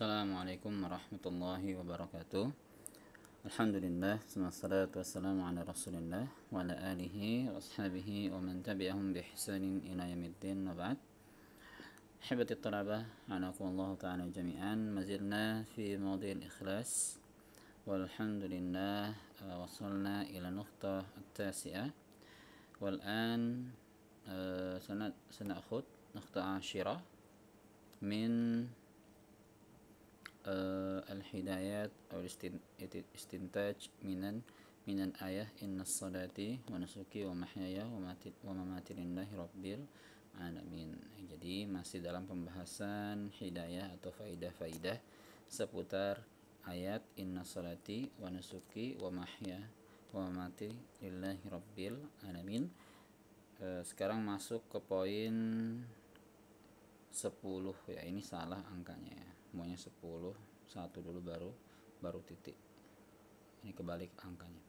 Assalamualaikum warahmatullahi wabarakatuh. Alhamdulillah, wassalatu wassalamu ala rasulillah wa ala alihi wa ashabihi wa man tabi'ahum bi ihsanin ila yaumiddin wa ba'd. Ahibati talabah, anakumullah ta'ala jami'an. Mazilna fi mawdi' al-ikhlas. Walhamdulillah, wasalna ila nuqtah at-tasi'ah. Wal'an سنأخذ نقطة عاشرة من الهدايات أو الاستنتاج من الآية إن الصلاة ونسكي ومحياي ومماتي لله رب العالمين. Jadi masih dalam pembahasan hidayah atau faidah-faidah seputar ayat inna salati wa nusuki wa mahya wa mamati lillahi rabbil alamin. Sekarang masuk ke poin 10 ya, ini salah angkanya ya. Maunya 10, satu dulu baru titik. Ini kebalik angkanya.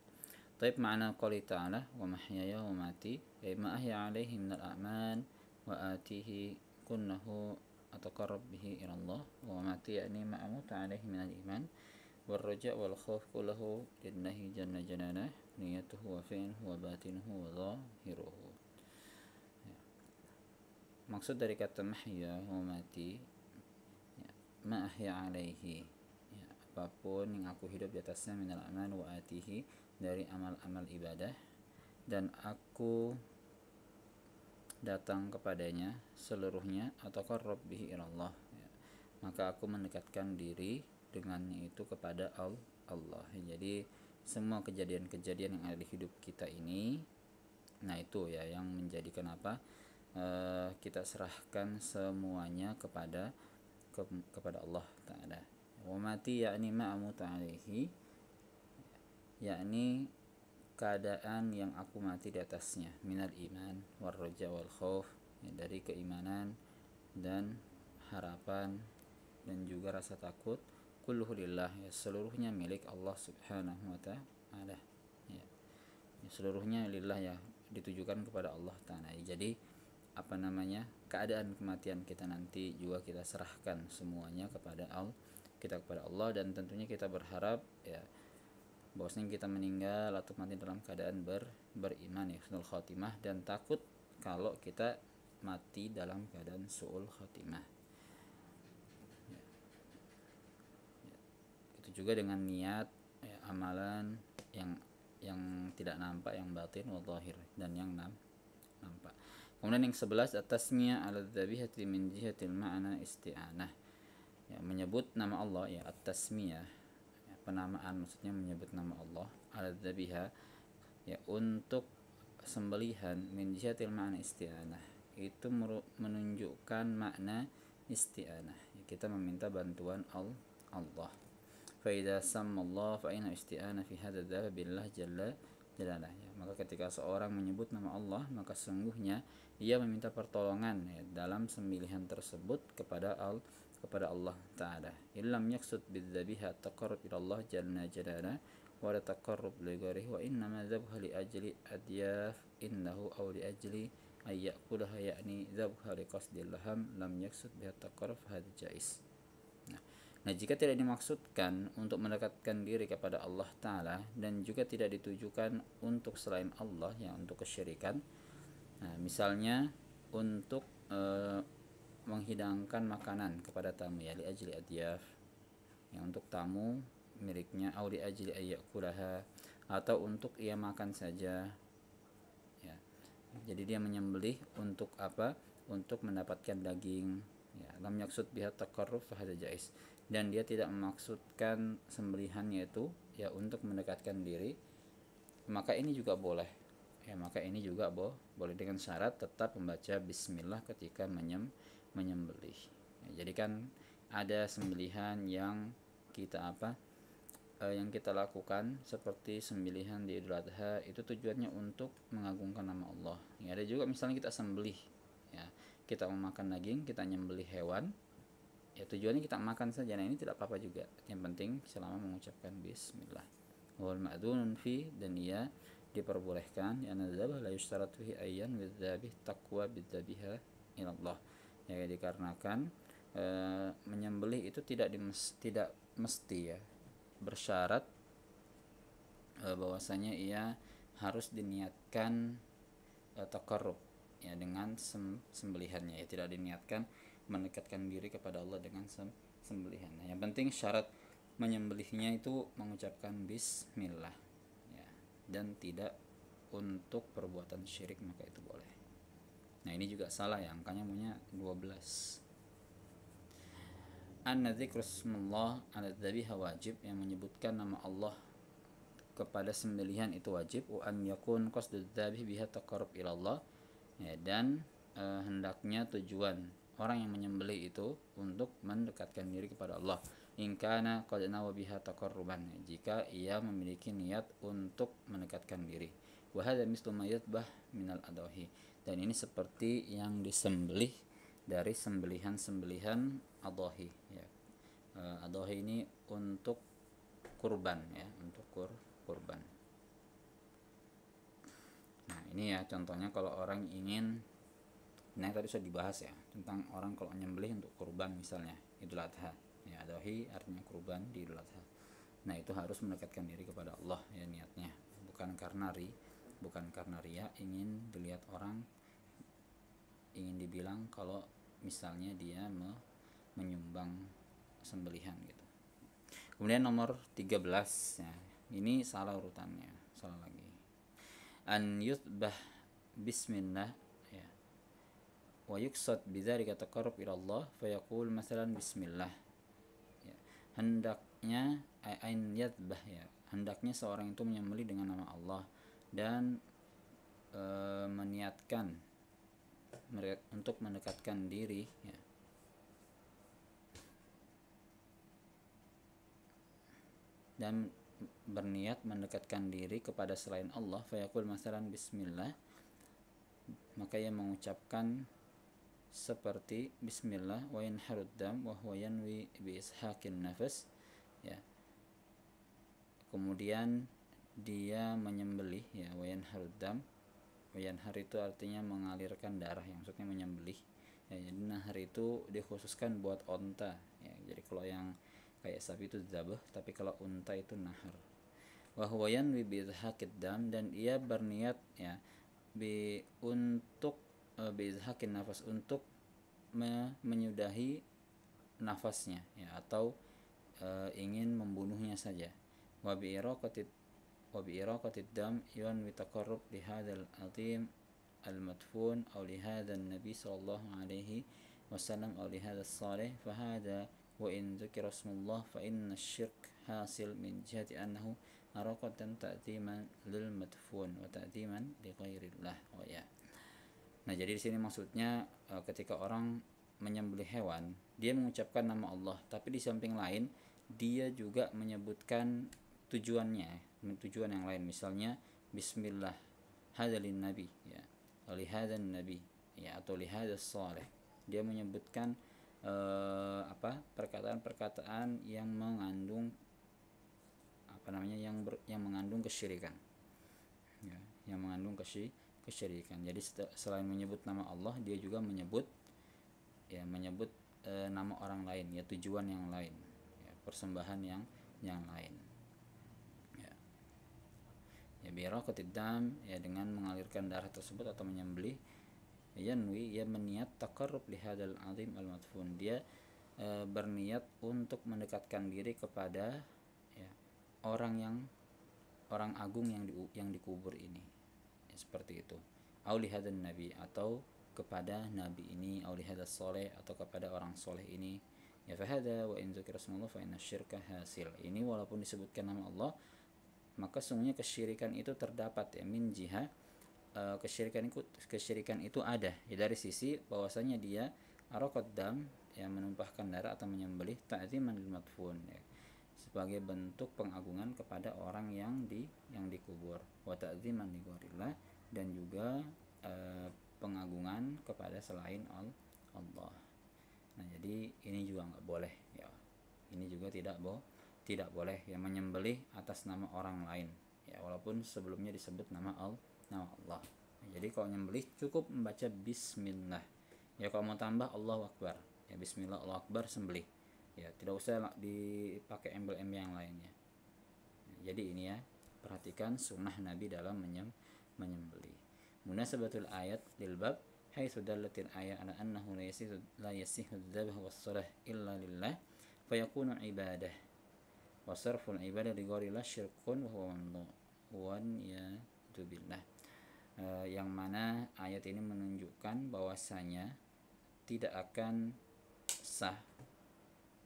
Taib ma'na qouli ta'ala wa mahyaya wa mati ma ahya alaihi minal a'mal wa atihi kunnahu ataqarrab bihi ila Allah wa mati yani ma'amut alaihi minal iman wal raja' wal khauf kulluhu lillahi jalla jalaluhu niyatuhu wa fi'luhu wa batinuhu wa zahiruhu. Maksud dari kata mahya wa mati ya, ma ahya alaihi ya, apapun yang aku hidup di atasnya minal amal wa atihi dari amal-amal ibadah dan aku datang kepadanya seluruhnya atau qarrab bihi ilallah ya, maka aku mendekatkan diri dengannya itu kepada Allah. Jadi semua kejadian-kejadian yang ada di hidup kita ini, nah itu ya yang menjadikan apa, kita serahkan semuanya kepada Allah Ta'ala. Wa mati yakni ma'amut alaihi, yakni keadaan yang aku mati di atasnya, minal iman war raja wal khauf ya, dari keimanan dan harapan dan juga rasa takut, kulluhu lillah ya, seluruhnya milik Allah Subhanahu wa ta'ala ya, seluruhnya lillah ya, ditujukan kepada Allah Ta'ala. Jadi apa namanya, keadaan kematian kita nanti juga kita serahkan semuanya kepada Allah dan tentunya kita berharap ya bahwasanya kita meninggal atau mati dalam keadaan beriman ya, husnul khotimah, dan takut kalau kita mati dalam keadaan su'ul khotimah ya. Itu juga dengan niat ya, amalan yang tidak nampak, yang batin wa zahir, dan yang nampak. Kemudian yang 11 at-tasmiyah ala dzabihati min jihatil ma'na isti'anah ya, menyebut nama Allah ya, at-tasmiyah ya, penamaan, maksudnya menyebut nama Allah, ala dzabiha ya, untuk sembelihan, min jihatil ma'na isti'anah itu menunjukkan makna isti'anah ya, kita meminta bantuan Allah. Fa idza sammallah fa inna isti'anah fi hadza dzab billah jalla jalalah ya, maka ketika seorang menyebut nama Allah maka sesungguhnya ia meminta pertolongan ya, dalam sembelihan tersebut kepada Allah Ta'ala. Illam yaksud bidzabiha taqarrub ila Allah jalla jalalah wa la taqarrub li ghairihi wa innama dzabha li ajli adyaf innahu aw li ajli ay ya'kulaha yakni dzabha li qasdil laham lam yaksud biha taqarrub hadza jaiz. Nah, jika tidak dimaksudkan untuk mendekatkan diri kepada Allah Ta'ala dan juga tidak ditujukan untuk selain Allah yang untuk kesyirikan, nah, misalnya untuk menghidangkan makanan kepada tamu ya, li ajli adyaf yang untuk tamu miliknya, au li ajli ayyakulaha atau untuk ia makan saja ya. Jadi dia menyembelih untuk apa? Untuk mendapatkan daging ya, lam yaksud biha taqarrub fa hadza jaiz, dan dia tidak memaksudkan sembelihannya itu ya untuk mendekatkan diri, maka ini juga boleh ya, maka ini juga boleh dengan syarat tetap membaca bismillah ketika menyembelih ya. Jadi kan ada sembelihan yang kita yang kita lakukan seperti sembelihan di Idul Adha, itu tujuannya untuk mengagungkan nama Allah ya. Ada juga misalnya kita sembelih ya, kita memakan daging, kita nyembelih hewan ya, tujuannya kita makan saja, nah ini tidak apa-apa juga, yang penting selama mengucapkan bismillah. Wal ma'dzunun fi, dan ia diperbolehkan ya, nadzabah la yushtaratu fi ayyan bidzabih taqwa bidzabiha ila Allah ya, dikarenakan menyembelih itu tidak mesti ya, bersyarat bahwasanya ia harus diniatkan taqarrub ya dengan sembelihannya, ya tidak diniatkan mendekatkan diri kepada Allah dengan sembelihan. Yang penting syarat menyembelihnya itu mengucapkan bismillah ya, dan tidak untuk perbuatan syirik, maka itu boleh. Nah ini juga salah ya, angkanya punya 12. An-dzikru ismullah ala dzabiha wajib, yang menyebutkan nama Allah kepada sembelihan itu wajib. Wa an yakun qasdud dzabih biha taqarrub ila Allah, ya, dan hendaknya tujuan orang yang menyembelih itu untuk mendekatkan diri kepada Allah. In kana qad nawa biha taqarruban, jika ia memiliki niat untuk mendekatkan diri. Wa hadza mislu ma yadbah minal adahi, dan ini seperti yang disembelih dari sembelihan-sembelihan adahi ya. Adahi ini untuk kurban ya, untuk kurban. Nah ini ya contohnya kalau orang ingin, nah tadi sudah dibahas ya tentang orang kalau nyembelih untuk kurban, misalnya Idul Adha ya, adahi artinya kurban di Idul Adha. Nah itu harus mendekatkan diri kepada Allah ya niatnya, bukan karena ria, ingin dilihat orang, ingin dibilang kalau misalnya dia menyumbang sembelihan gitu. Kemudian nomor 13 ya, ini salah urutannya, salah lagi. An yutbah bismillah ya, wa yuqsad bidzalika taqarrub ila Allah fa yaqul masalan bismillah ya. Hendaknya an yadbah ya, hendaknya seorang itu menyembelih dengan nama Allah dan meniatkan untuk mendekatkan diri ya, dan berniat mendekatkan diri kepada selain Allah, fayaqul masalan bismillah, maka ia mengucapkan seperti bismillah wa yanharud dam wa huwa yanwi bi ishaqin nafas ya, kemudian dia menyembelih ya, wa yanharud dam, wa yanhar itu artinya mengalirkan darah, yang maksudnya menyembelih ya. Jadi nahar itu dikhususkan buat onta ya, jadi kalau yang kayak sapi itu zabah, tapi kalau unta itu nahar. Wa huwa yanwi bi izhaqid dam, dan ia berniat ya untuk bi izhaqin nafas, untuk menyudahi nafasnya ya, atau ingin membunuhnya saja. Wa bi iraqatid dam yanwi taqarrub li hadzal azim al-madfun aw li hadzal nabi sallallahu alaihi wasallam aw li hadzal salih, fa hadza wa in dzukira ismullah fa inna asy-syirk hasil min jihati annahu araqatan ta'ziman lil madfun wa ta'ziman li ghairillah. Oh ya. Nah, jadi di sini maksudnya ketika orang menyembelih hewan, dia mengucapkan nama Allah, tapi di samping lain dia juga menyebutkan tujuan yang lain, misalnya bismillah hadzalin nabi ya, li hadzan nabi ya, atau li hadzas salih. Dia menyebutkan perkataan-perkataan yang mengandung yang mengandung kesyirikan ya, yang mengandung kesyirikan. Jadi selain menyebut nama Allah, dia juga menyebut nama orang lain ya, tujuan yang lain ya, persembahan yang lain ya. Biraqatid dam ya, dengan mengalirkan darah tersebut atau menyembelih, yanwi ya, meniat taqarrub li hadzal azim al-madfun, dia berniat untuk mendekatkan diri kepada ya, orang agung yang dikubur ini ya, seperti itu. Au li hadzal nabi, atau kepada nabi ini, au li hadzal saleh, atau kepada orang soleh ini ya. Fa hadza wa in dzukira ismullah fa inna syirka hasil, ini walaupun disebutkan nama Allah, maka sungguhnya kesyirikan itu terdapat ya, min jihah kesyirikan itu ada ya, dari sisi bahwasanya dia araqad dam yang menumpahkan darah atau menyembelih, ta'ziman lil madfun ya, sebagai bentuk pengagungan kepada orang yang dikubur, wa ta'ziman li ghairillah, dan juga pengagungan kepada selain Allah. Nah, jadi ini juga nggak boleh ya. Ini juga tidak boleh ya, menyembelih atas nama orang lain ya, walaupun sebelumnya disebut nama Allah. Jadi kalau nyembelih cukup membaca bismillah ya, kalau mau tambah Allahu akbar ya bismillah Allahu akbar sembelih, ya tidak usah dipakai embel-embel yang lainnya. Jadi ini ya, perhatikan sunnah Nabi dalam menyembelih. Munasabatul ayat lil bab haitsu dallatil ayat ala annahu la yasihu dzabh was salah illa lillah fayakunu ibadah wa sarful ibadah li ghairillah syirkun wa huwa mamnu'un ya billah. Yang mana ayat ini menunjukkan bahwasanya tidak akan sah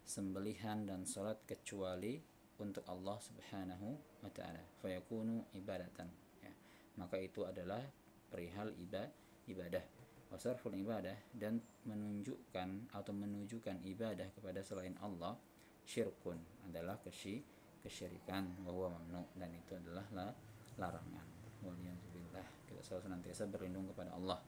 sembelihan dan salat kecuali untuk Allah Subhanahu wa taala. Fayakunu ibadatan. Ya. Maka itu adalah perihal ibadah. Wasarful ibadah, dan menunjukkan atau menujukan ibadah kepada selain Allah, syirkun adalah kesyirikan, wa huwa mamnu, dan itu adalah larangan. Waliyadzubillah. Kita selalu senantiasa berlindung kepada Allah.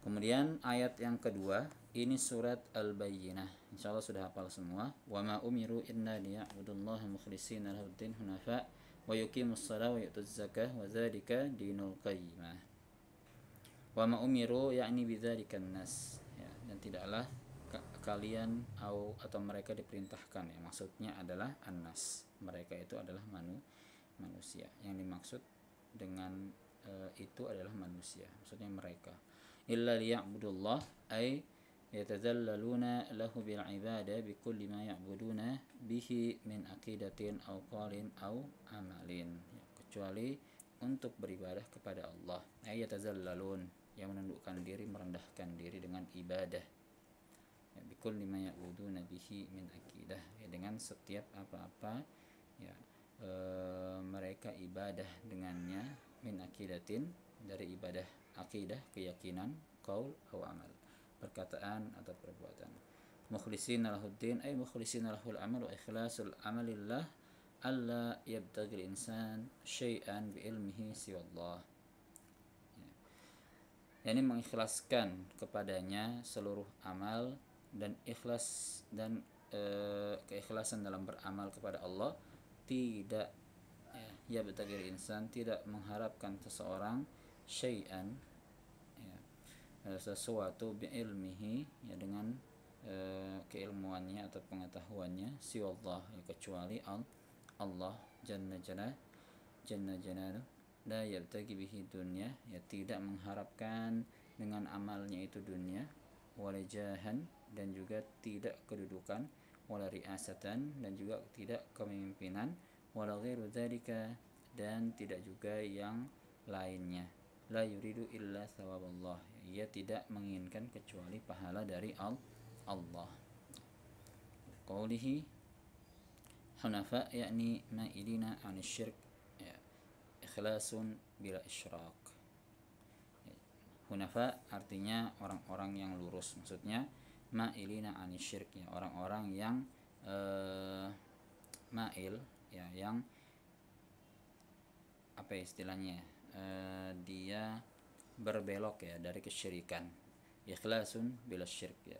Kemudian ayat yang kedua, ini surat Al-Bayyinah. Insyaallah sudah hafal semua. Wa ma umiru inna liya'budullaha mukhlishina lahuddin hunafa wa yuqimus salata wa yutuz zakah wa dzalika dinul qayyimah. Wa ma umiru yakni bidzalikan nas. Ya, dan tidaklah kalian atau mereka diperintahkan, ya maksudnya adalah annas. Mereka itu adalah manusia. Yang dimaksud dengan itu adalah manusia. Maksudnya mereka. Illa liya'budullah ay yatazallaluna lahu bil ibadah bi kulli ma ya'buduna bihi min aqidatin aw qalin aw amalin, ya, kecuali untuk beribadah kepada Allah. Ay yatazallalun, yang menundukkan diri, merendahkan diri dengan ibadah, ya, bi kulli ma ya'buduna bihi min aqidah, ya, dengan setiap apa-apa ya mereka ibadah dengannya, min aqidatin, dari ibadah akidah, keyakinan, qaul atau amal, perkataan atau perbuatan. Mukhlishina lahuddin ay mukhlishina lahul amal wa ikhlasul amalillah alla yabtaghi al-insan syai'an bi ilmihi siwallah. Yani mengikhlaskan kepadanya seluruh amal dan ikhlas dan keikhlasan dalam beramal kepada Allah, tidak ya betagir insan, tidak mengharapkan seseorang syai'an, ya, sesuatu bi ilmihi, ya dengan keilmuannya atau pengetahuannya, siwallah, ya kecuali Allah jalla jalaluhu, la yabtagi bihi dunya, ya tidak mengharapkan dengan amalnya itu dunia, wala jahan, dan juga tidak kedudukan, wala riasatan, dan juga tidak kepemimpinan, wala ghairu dzalika, dan tidak juga yang lainnya. La yuridu illa thawaballah, ia tidak menginginkan kecuali pahala dari Allah. Qaulihi hunafa yakni ma'ilina 'anil syirk, ya, ikhlasun bila isyrak. Hunafa artinya orang-orang yang lurus, maksudnya ma'ilina 'anil syirk, ya, orang-orang yang ma'il, ya, yang apa istilahnya, dia berbelok, ya, dari kesyirikan. Ikhlasun bila syirk, ya,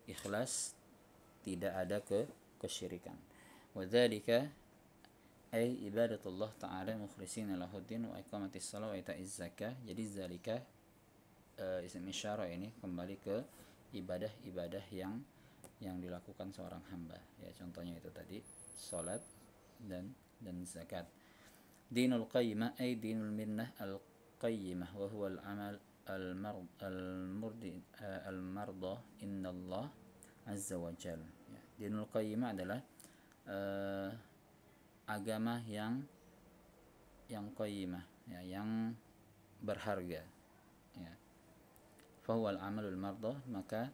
ikhlas tidak ada kesyirikan. Wa dzalika ay ibadatullah ta'ala mukhlishina lahuddin wa iqamatis shalah wa ita'iz zakah. Jadi zalika isim isyarah ini kembali ke ibadah-ibadah yang dilakukan seorang hamba, ya, contohnya itu tadi salat dan zakat. Dinul qayyimah ay dinul minnah al qayyimah wa huwa al amal al marda innallah azza wa jal, ya. Dinul qayyimah adalah agama yang qayyimah, ya, yang berharga, ya. Fa huwa al amalul marda, maka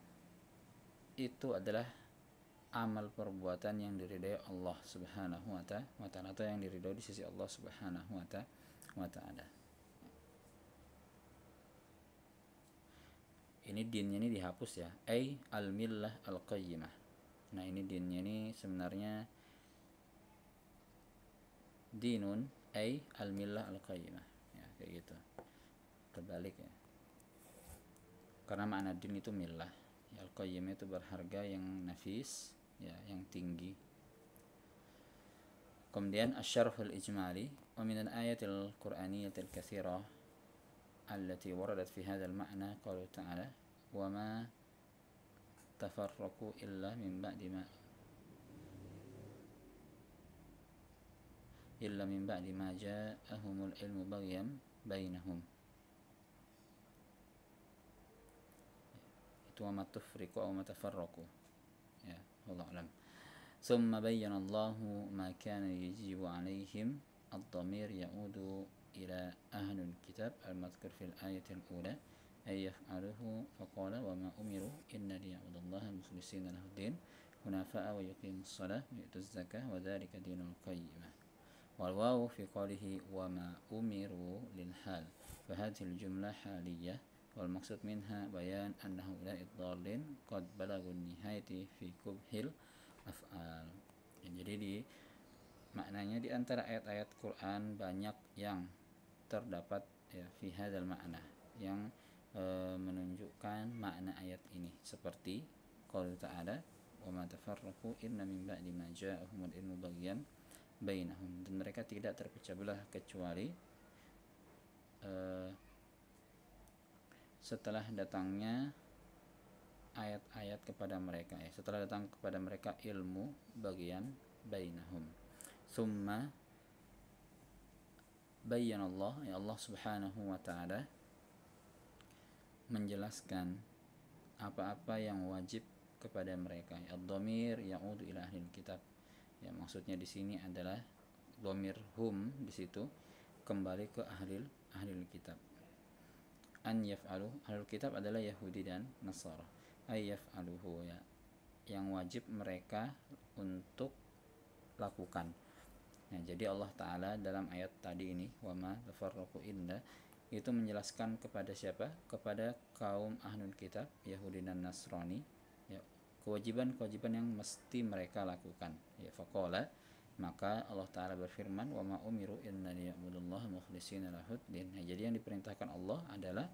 itu adalah amal perbuatan yang diridai Allah Subhanahu wa ta'ala, atau yang diridai di sisi Allah Subhanahu wa ta'ala. Ini dinnya ini dihapus, ya, ay al-millah al-qayyimah. Nah, ini dinnya ini sebenarnya dinun ay al-millah al-qayyimah, ya, kayak gitu, terbalik, ya, karena makna din itu millah, ya, al-qayyimah itu berharga, yang nafis, ya, yang tinggi. Kemudian asy-syarhul ijmali wa min al-ayatil qur'aniyatil katsirah allati waradat fi hadzal ma'na qala ta'ala wa ma tafarraqu illa min ba'di ma ja'ahumul ilmu baghyan bainahum. Itu wa matufriqu aw matafarraqu. Ya, wallahu alam. Summa bayyana Allahu ma kana yajibu alaihim. Ad-dhamir ya'udu ila ahlul kitab al-madhkur fil ayatil ula ay yaf'aluhu faqala wa ma umiru inna liya'budullaha mukhlishina lahu din hunafa'a wa yuqimus shalah wa yutuz zakah wa dhalika dinul qayyimah. Wal wawu fi qawlihi wa ma umiru lil hal fa hadhihi al jumlah haliyah wal maksud minha bayan annahu la idallin qad balagu nihayati fi kubhil af'al. Jadi di maknanya di antara ayat-ayat Quran banyak yang terdapat ya fi hadzal makna yang menunjukkan makna ayat ini seperti qaul ta'ala wa ma tafarraqu inna min ba'di ma ja'ahumul ilmu baghyan bainahum, dan mereka tidak terpecah belah kecuali setelah datangnya ayat-ayat kepada mereka, setelah datang kepada mereka ilmu bagian bainahum. Summa bayyana Allah, ya Allah subhanahu wa ta'ala menjelaskan apa-apa yang wajib kepada mereka. Ad-dhamir ya'udu ila ahlil kitab. Ya, maksudnya di sini adalah dhamir hum, di situ kembali ke ahlil kitab. An yaf'alu, ahlul kitab adalah Yahudi dan Nasara. Ay yaf'aluhu, ya, yang wajib mereka untuk lakukan. Nah, jadi Allah Ta'ala dalam ayat tadi ini wa ma tafarraqu illa, itu menjelaskan kepada siapa? Kepada kaum ahlul kitab, Yahudi dan Nasrani, ya, kewajiban-kewajiban yang mesti mereka lakukan. Ya, faqala, maka Allah Ta'ala berfirman wa ma umiru inna liya'budullaha mukhlishina lahud din. Nah, jadi yang diperintahkan Allah adalah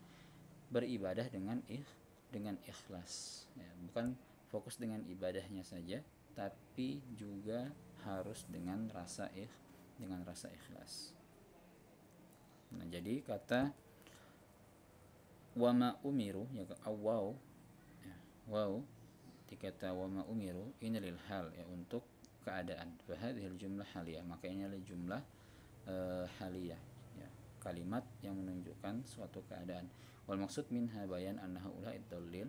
beribadah dengan ikhlas, ya, bukan fokus dengan ibadahnya saja, tapi juga harus dengan rasa ikhlas. Nah, jadi kata wa ma umiru, ya, waw, ya, waw di kata wa ma umiru ini lil hal, ya, untuk keadaan. Fa hadhil jumlah haliyah, maka ini adalah jumlah haliyah, ya, kalimat yang menunjukkan suatu keadaan. Wal maksud minha bayan annahu ulaid dalil,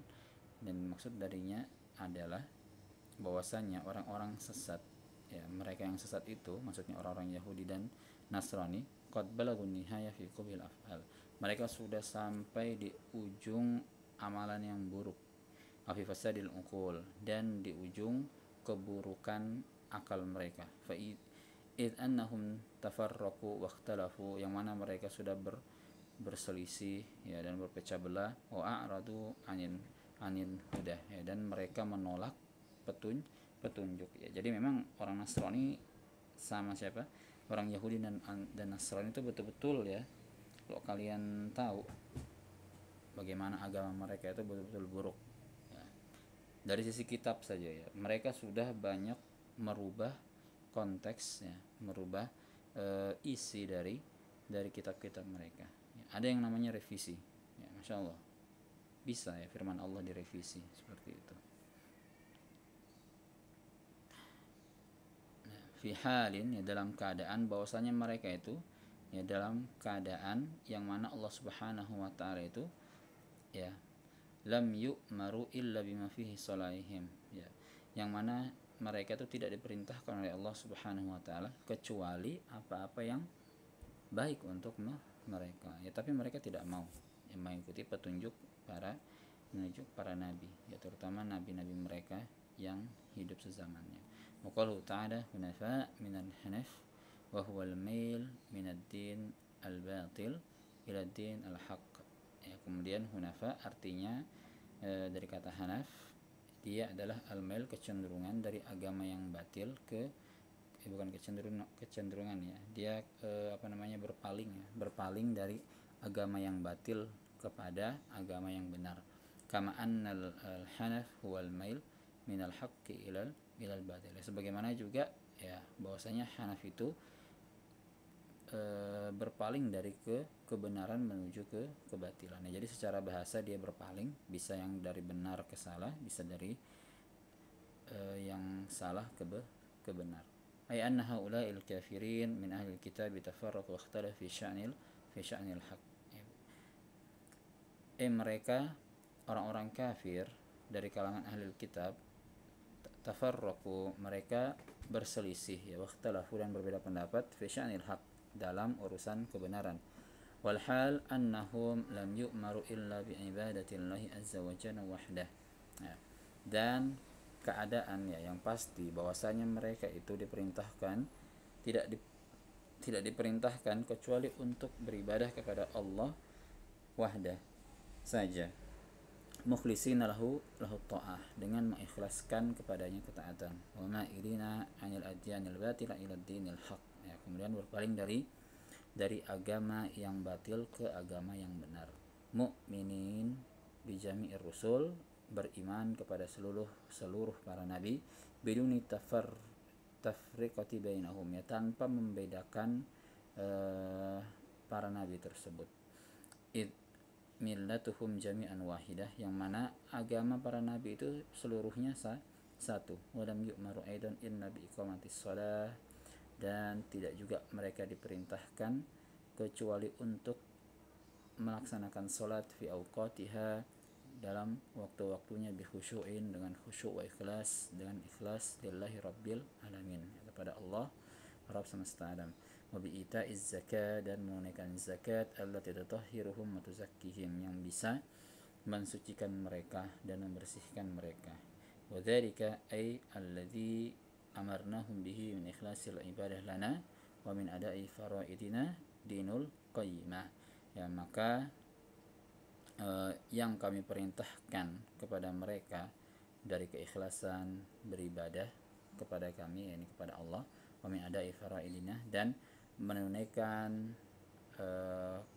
dan maksud darinya adalah bahwasanya orang-orang sesat, ya, mereka yang sesat itu maksudnya orang-orang Yahudi dan Nasrani, qad balagun nihaya fi qubil af'al, mereka sudah sampai di ujung amalan yang buruk, afi fasadil uqul, dan di ujung keburukan akal mereka. Fa id annahum tafarraqu wa ikhtalafu, yang mana mereka sudah berselisih, ya, dan berpecah belah, wa a'radu anin hudah, ya, dan mereka menolak petunjuk, ya. Jadi memang orang Nasrani sama siapa? Orang Yahudi dan Nasrani itu betul-betul, ya, kalau kalian tahu bagaimana agama mereka itu betul-betul buruk, ya. Dari sisi kitab saja, ya, mereka sudah banyak merubah konteks, ya, merubah isi dari kitab-kitab mereka, ya. Ada yang namanya revisi, ya, Masya Allah, bisa, ya, firman Allah direvisi seperti itu. Fi halin, ya, dalam keadaan bahwasanya mereka itu, ya, dalam keadaan yang mana Allah Subhanahu wa ta'ala itu, ya, lam yu'maru illa bima fihi salahihim, ya, yang mana mereka itu tidak diperintahkan oleh Allah Subhanahu wa ta'ala kecuali apa-apa yang baik untuk mereka, ya, tapi mereka tidak mau, ya, mengikuti petunjuk para nabi, ya, terutama nabi-nabi mereka yang hidup sezamannya. Waqalu ta'ala hunafa minal hanaf wa huwa al-mail minad din al-batil ila din al-haq, ya, kemudian hunafa artinya dari kata hanaf, dia adalah al-mail, kecenderungan dari agama yang batil ke bukan kecenderungan, ya, dia berpaling dari agama yang batil kepada agama yang benar. Kama annal hanaf huwal mail minal haqqi ilal batil, sebagaimana juga, ya, bahwasanya hanaf itu berpaling dari kebenaran menuju ke kebatilan. Jadi secara bahasa dia berpaling, bisa yang dari benar ke salah, bisa dari yang salah ke benar. Ay anna haula'il kafirin min ahli kitab tafarraqu wa ikhtalafu fi sya'nil haq. Mereka orang-orang kafir dari kalangan ahli kitab tafarraqu, mereka berselisih ya, wakhtalafu dan berbeda pendapat fi sya'nil haq, dalam urusan kebenaran. Walhal annahum lam yu'maru illa bi ibadatillahi azza wa jalla wahdah. Ya. Dan keadaan ya yang pasti bahwasanya mereka itu diperintahkan tidak diperintahkan kecuali untuk beribadah kepada Allah wahdah saja, mukhlishina lahu ta'ah, dengan mengikhlaskan kepadanya ketaatan, wa ma'ilina 'anil adyanil batila ila dinil haq, ya, kemudian berpaling dari agama yang batil ke agama yang benar. Mu'minin bi jami'ir rusul, beriman kepada seluruh para nabi, biduni tafriqati bainahum, ya, tanpa membedakan para nabi tersebut. Millatuhum jami'an wahidah, yang mana agama para nabi itu seluruhnya satu. Walam yu'maru aidan illa bi iqamatis shalah, dan tidak juga mereka diperintahkan kecuali untuk melaksanakan salat fi awqatiha, dalam waktu-waktunya, bi khusyu'in, dengan khusyuk, wa ikhlas, dengan ikhlas, lillahi rabbil alamin, kepada Allah Rabb semesta alam, wa bi ita'iz zakat, dan menunaikan zakat, allati tutahhiruhum wa tuzakkihim, yang bisa mensucikan mereka dan membersihkan mereka. Wa dzalika ay alladzi amarnahum bihi min ikhlasil ibadah lana wa min ada'i faraidina dinul qayyimah. Ya, maka yang kami perintahkan kepada mereka dari keikhlasan beribadah kepada kami, yakni kepada Allah, wa min ada'i faraidina, dan menunaikan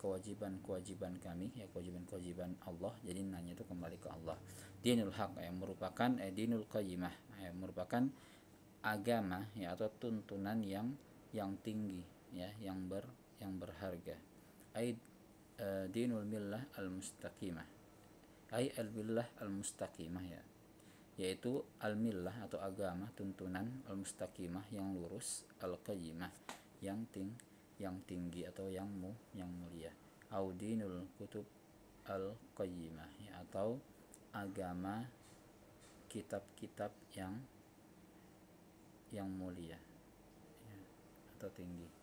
kewajiban-kewajiban kami, ya, kewajiban-kewajiban Allah. Jadi nanya itu kembali ke Allah. Dinul haq, yang merupakan dinul qayyimah, merupakan agama, ya, atau tuntunan yang tinggi, ya, yang berharga. Ai dinul millah al-mustaqimah, ai al-millah al-mustaqimah, ya, yaitu al-millah atau agama tuntunan, al-mustaqimah yang lurus, al-qayyimah yang tinggi atau yang mulia. Au dinul kutub al-qayyimah, ya, atau agama kitab-kitab yang mulia, ya, atau tinggi.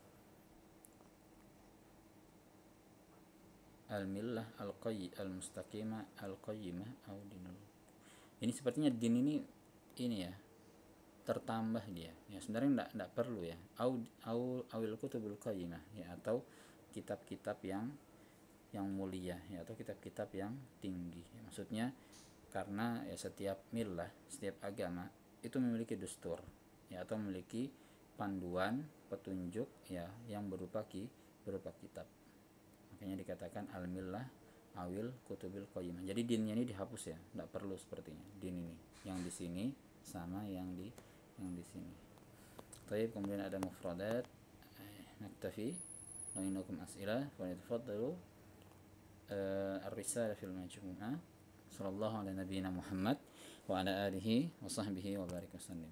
Al-millah al-mustaqimah al-qayyimah au dinul. Ini sepertinya din ini ya, tertambah dia, ya, sebenarnya enggak perlu, ya, awil kutubul qayyimah, ya, atau kitab-kitab yang mulia, ya, atau kitab-kitab yang tinggi, ya, maksudnya karena, ya, setiap millah, setiap agama itu memiliki dustur, ya, atau memiliki panduan petunjuk, ya, yang berupa kitab. Makanya dikatakan al-millah awil kutubil qayyimah. Jadi dinnya ini dihapus, ya, tidak perlu sepertinya. Din ini yang di sini sama yang di sini. Baik, kemudian ada mufradat. Naktafi. Wa innakum as'ilah fa tafaddalu. Ar-risalah fil majmu'ah. Sallallahu ala nabiyyina Muhammad wa ala alihi wa sahbihi wa barik wasallam.